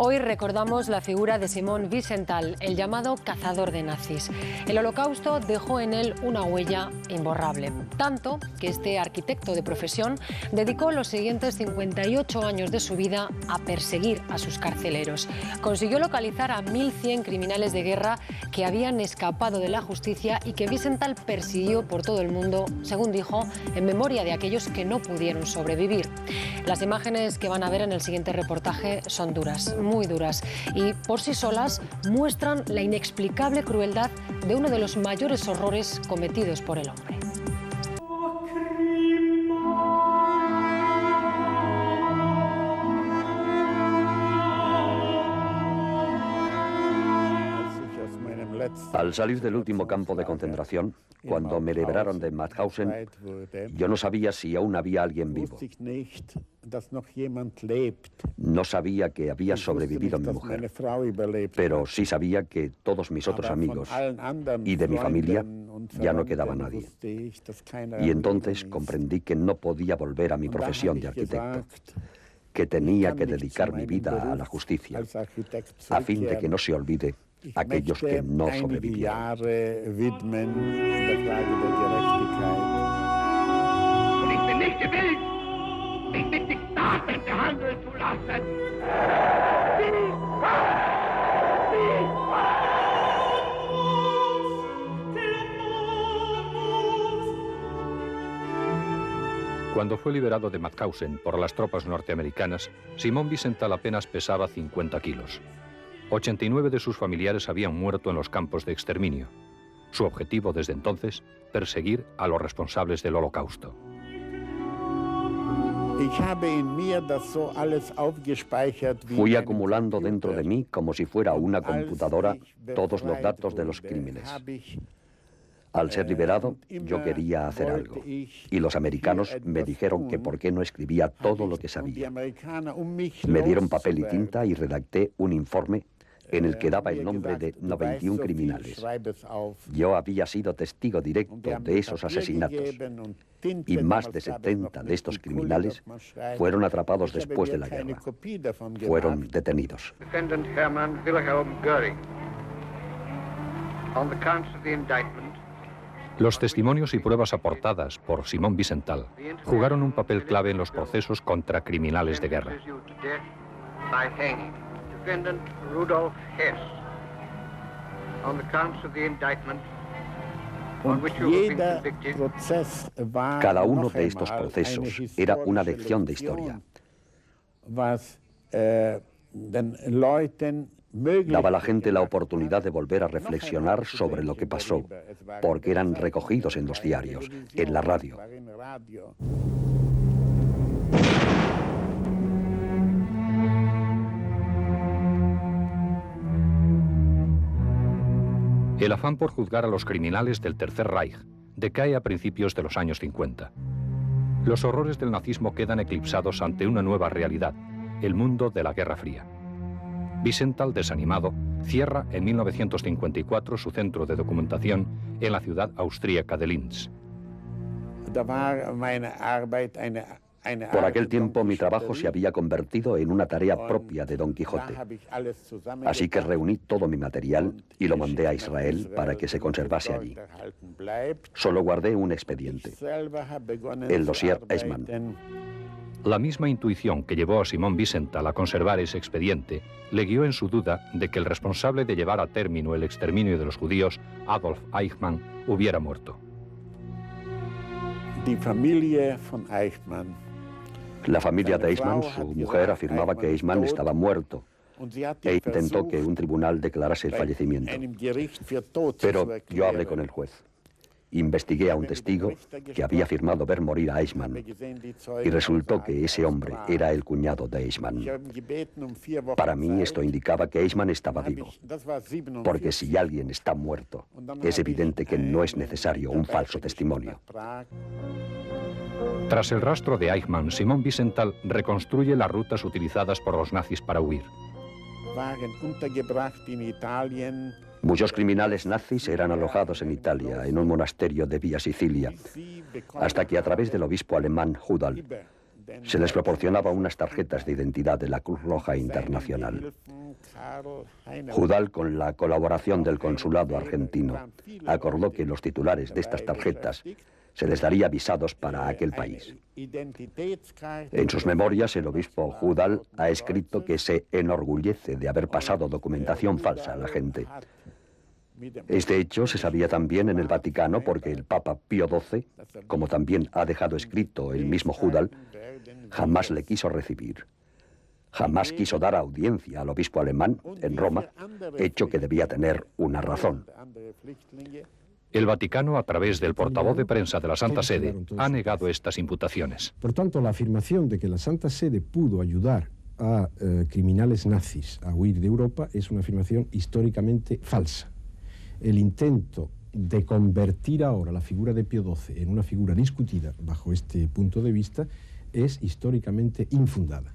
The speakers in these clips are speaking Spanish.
Hoy recordamos la figura de Simón Wiesenthal, el llamado cazador de nazis. El Holocausto dejó en él una huella imborrable, tanto que este arquitecto de profesión dedicó los siguientes 58 años de su vida a perseguir a sus carceleros. Consiguió localizar a 1.100 criminales de guerra que habían escapado de la justicia y que Wiesenthal persiguió por todo el mundo, según dijo, en memoria de aquellos que no pudieron sobrevivir. Las imágenes que van a ver en el siguiente reportaje son duras, muy duras, y por sí solas muestran la inexplicable crueldad de uno de los mayores horrores cometidos por el hombre. Al salir del último campo de concentración, cuando me liberaron de Mauthausen, yo no sabía si aún había alguien vivo. No sabía que había sobrevivido mi mujer, pero sí sabía que todos mis otros amigos y de mi familia ya no quedaba nadie. Y entonces comprendí que no podía volver a mi profesión de arquitecto, que tenía que dedicar mi vida a la justicia, a fin de que no se olvide aquellos que no sobrevivieron. Cuando fue liberado de Mauthausen por las tropas norteamericanas, Simón Wiesenthal apenas pesaba 50 kilos. 89 de sus familiares habían muerto en los campos de exterminio. Su objetivo desde entonces, perseguir a los responsables del Holocausto. Fui acumulando dentro de mí, como si fuera una computadora, todos los datos de los crímenes. Al ser liberado, yo quería hacer algo. Y los americanos me dijeron que por qué no escribía todo lo que sabía. Me dieron papel y tinta y redacté un informe en el que daba el nombre de 91 criminales. Yo había sido testigo directo de esos asesinatos. Y más de 70 de estos criminales fueron atrapados después de la guerra. Fueron detenidos. Los testimonios y pruebas aportadas por Simón Wiesenthal jugaron un papel clave en los procesos contra criminales de guerra. Cada uno de estos procesos era una lección de historia. Daba a la gente la oportunidad de volver a reflexionar sobre lo que pasó, porque eran recogidos en los diarios, en la radio. El afán por juzgar a los criminales del Tercer Reich decae a principios de los años 50. Los horrores del nazismo quedan eclipsados ante una nueva realidad, el mundo de la Guerra Fría. Wiesenthal, desanimado, cierra en 1954 su centro de documentación en la ciudad austríaca de Linz. Por aquel tiempo mi trabajo se había convertido en una tarea propia de Don Quijote. Así que reuní todo mi material y lo mandé a Israel para que se conservase allí. Solo guardé un expediente, el dossier Eichmann. La misma intuición que llevó a Simón Wiesenthal a conservar ese expediente le guió en su duda de que el responsable de llevar a término el exterminio de los judíos, Adolf Eichmann, hubiera muerto. La familia de Eichmann, su mujer, afirmaba que Eichmann estaba muerto e intentó que un tribunal declarase el fallecimiento. Pero yo hablé con el juez. Investigué a un testigo que había afirmado ver morir a Eichmann y resultó que ese hombre era el cuñado de Eichmann. Para mí esto indicaba que Eichmann estaba vivo, porque si alguien está muerto, es evidente que no es necesario un falso testimonio. Tras el rastro de Eichmann, Simón Wiesenthal reconstruye las rutas utilizadas por los nazis para huir. Muchos criminales nazis eran alojados en Italia, en un monasterio de Villa Sicilia, hasta que a través del obispo alemán Hudal Se les proporcionaba unas tarjetas de identidad de la Cruz Roja Internacional. Judal, con la colaboración del consulado argentino, acordó que los titulares de estas tarjetas se les daría visados para aquel país. En sus memorias, el obispo Judal ha escrito que se enorgullece de haber pasado documentación falsa a la gente. Este hecho se sabía también en el Vaticano porque el Papa Pío XII, como también ha dejado escrito el mismo Judal, jamás le quiso recibir. Jamás quiso dar audiencia al obispo alemán en Roma, hecho que debía tener una razón. El Vaticano, a través del portavoz de prensa de la Santa Sede, ha negado estas imputaciones. Por tanto, la afirmación de que la Santa Sede pudo ayudar a criminales nazis a huir de Europa es una afirmación históricamente falsa. El intento de convertir ahora la figura de Pío XII en una figura discutida bajo este punto de vista es históricamente infundada.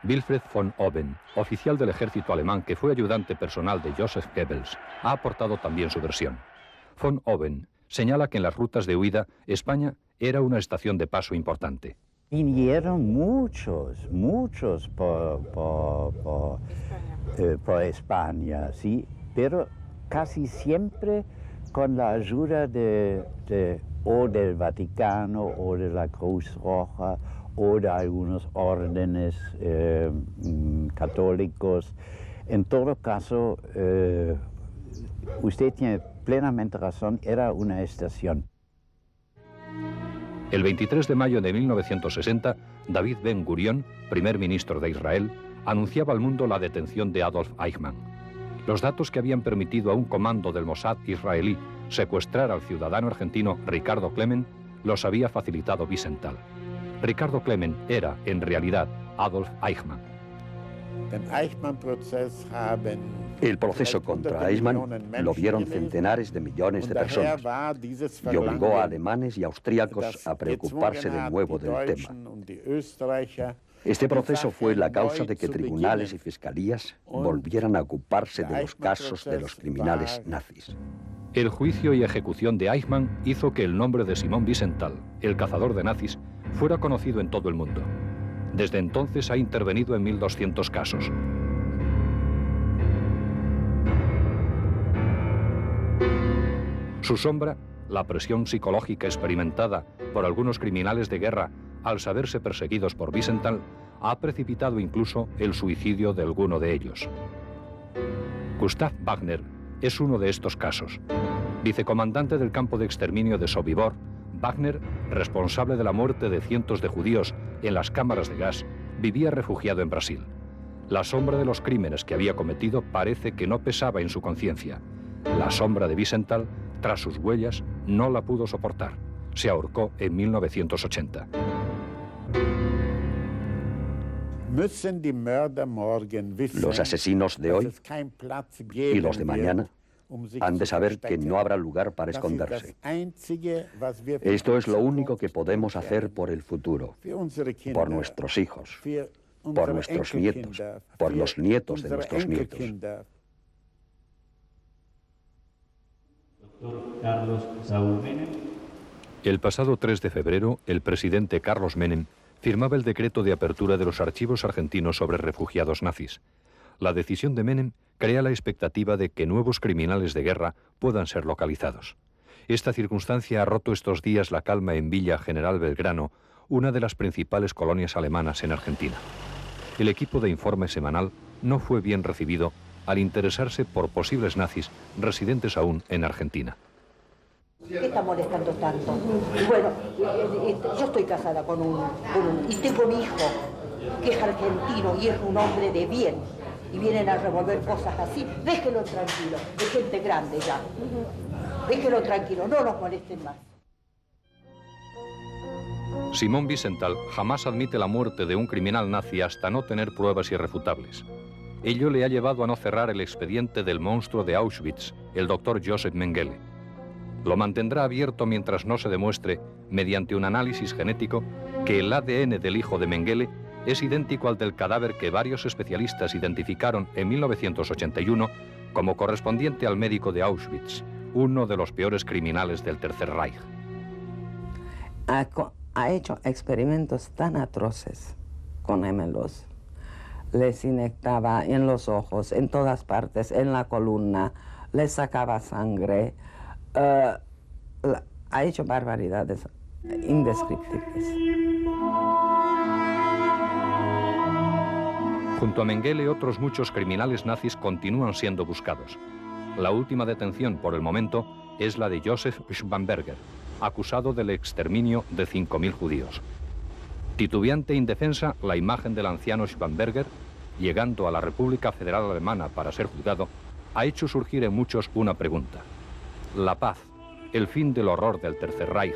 Wilfried von Oben, oficial del ejército alemán que fue ayudante personal de Joseph Goebbels, ha aportado también su versión. Von Oben señala que en las rutas de huida, España era una estación de paso importante. Vinieron muchos por España, sí, pero casi siempre con la ayuda o del Vaticano o de la Cruz Roja o de algunos órdenes católicos. En todo caso, usted tiene plenamente razón, era una estación. El 23 de mayo de 1960, David Ben Gurión, primer ministro de Israel, anunciaba al mundo la detención de Adolf Eichmann. Los datos que habían permitido a un comando del Mossad israelí secuestrar al ciudadano argentino Ricardo Klement los había facilitado Wiesenthal. Ricardo Klement era, en realidad, Adolf Eichmann. El proceso contra Eichmann lo vieron centenares de millones de personas y obligó a alemanes y austríacos a preocuparse de nuevo del tema. Este proceso fue la causa de que tribunales y fiscalías volvieran a ocuparse de los casos de los criminales nazis. El juicio y ejecución de Eichmann hizo que el nombre de Simón Wiesenthal, el cazador de nazis, fuera conocido en todo el mundo. Desde entonces ha intervenido en 1.200 casos. Su sombra, la presión psicológica experimentada por algunos criminales de guerra al saberse perseguidos por Wiesenthal, ha precipitado incluso el suicidio de alguno de ellos. Gustav Wagner es uno de estos casos. Vicecomandante del campo de exterminio de Sobibor, Wagner, responsable de la muerte de cientos de judíos en las cámaras de gas, vivía refugiado en Brasil. La sombra de los crímenes que había cometido parece que no pesaba en su conciencia. La sombra de Wiesenthal, tras sus huellas, no la pudo soportar. Se ahorcó en 1980. Los asesinos de hoy y los de mañana han de saber que no habrá lugar para esconderse. Esto es lo único que podemos hacer por el futuro, por nuestros hijos, por nuestros nietos, por los nietos de nuestros nietos. El pasado 3 de febrero, el presidente Carlos Menem firmaba el decreto de apertura de los archivos argentinos sobre refugiados nazis. La decisión de Menem crea la expectativa de que nuevos criminales de guerra puedan ser localizados. Esta circunstancia ha roto estos días la calma en Villa General Belgrano, una de las principales colonias alemanas en Argentina. El equipo de informe semanal no fue bien recibido al interesarse por posibles nazis residentes aún en Argentina. ¿Qué está molestando tanto? Bueno, yo estoy casada y tengo un hijo que es argentino y es un hombre de bien. Y vienen a revolver cosas así. Déjelo tranquilo, es gente grande ya. Déjelo tranquilo, no nos molesten más. Simón Wiesenthal jamás admite la muerte de un criminal nazi hasta no tener pruebas irrefutables. Ello le ha llevado a no cerrar el expediente del monstruo de Auschwitz, el doctor Joseph Mengele. Lo mantendrá abierto mientras no se demuestre, mediante un análisis genético, que el ADN del hijo de Mengele es idéntico al del cadáver que varios especialistas identificaron en 1981 como correspondiente al médico de Auschwitz, uno de los peores criminales del Tercer Reich. ha hecho experimentos tan atroces con gemelos. Les inyectaba en los ojos, en todas partes, en la columna, les sacaba sangre. Ha hecho barbaridades indescriptibles. Junto a Mengele, otros muchos criminales nazis continúan siendo buscados. La última detención, por el momento, es la de Josef Schwamberger, acusado del exterminio de 5.000 judíos. Titubeante e indefensa, la imagen del anciano Schwamberger, llegando a la República Federal Alemana para ser juzgado, ha hecho surgir en muchos una pregunta. ¿La paz, el fin del horror del Tercer Reich,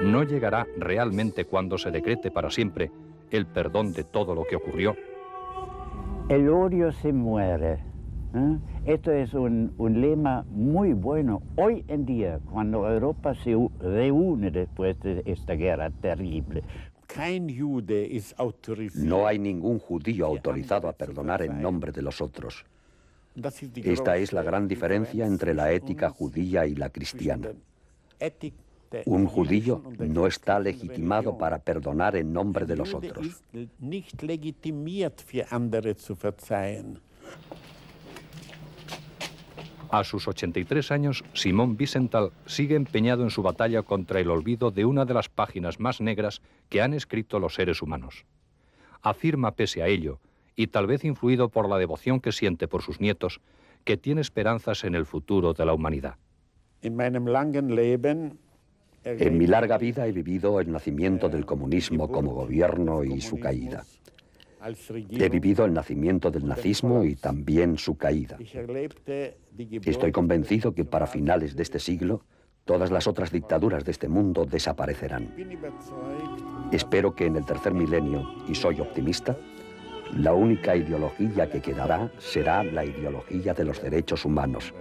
no llegará realmente cuando se decrete para siempre el perdón de todo lo que ocurrió? El odio se muere. Esto es un lema muy bueno hoy en día, cuando Europa se reúne después de esta guerra terrible. No hay ningún judío autorizado a perdonar en nombre de los otros. Esta es la gran diferencia entre la ética judía y la cristiana. Un judío no está legitimado para perdonar en nombre de los otros. A sus 83 años, Simon Wiesenthal sigue empeñado en su batalla contra el olvido de una de las páginas más negras que han escrito los seres humanos. Afirma, pese a ello, y tal vez influido por la devoción que siente por sus nietos, que tiene esperanzas en el futuro de la humanidad. En mi larga vida he vivido el nacimiento del comunismo como gobierno y su caída. He vivido el nacimiento del nazismo y también su caída. Estoy convencido que para finales de este siglo, todas las otras dictaduras de este mundo desaparecerán. Espero que en el tercer milenio, y soy optimista, la única ideología que quedará será la ideología de los derechos humanos.